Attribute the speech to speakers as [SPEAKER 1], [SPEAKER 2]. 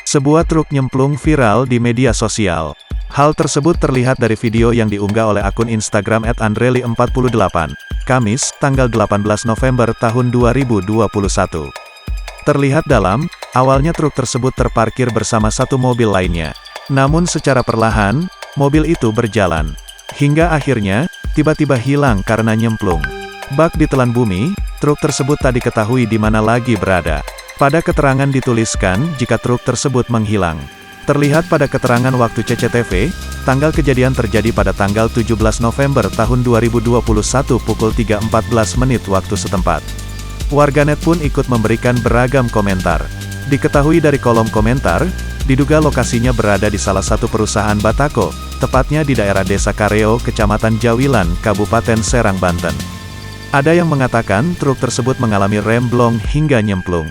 [SPEAKER 1] Sebuah truk nyemplung viral di media sosial. Hal tersebut terlihat dari video yang diunggah oleh akun Instagram @andreli48, Kamis, tanggal 18 November tahun 2021. Terlihat awalnya truk tersebut terparkir bersama satu mobil lainnya. Namun secara perlahan, mobil itu berjalan. Hingga akhirnya, tiba-tiba hilang karena nyemplung. Bak ditelan bumi, truk tersebut tak diketahui di mana lagi berada. Pada keterangan dituliskan jika truk tersebut menghilang. Terlihat pada keterangan waktu CCTV, tanggal kejadian terjadi pada tanggal 17 November tahun 2021 pukul 3.14 menit waktu setempat. Warganet pun ikut memberikan beragam komentar. Diketahui dari kolom komentar, diduga lokasinya berada di salah satu perusahaan batako, tepatnya di daerah Desa Kareo, Kecamatan Jawilan, Kabupaten Serang, Banten. Ada yang mengatakan truk tersebut mengalami remblong hingga nyemplung.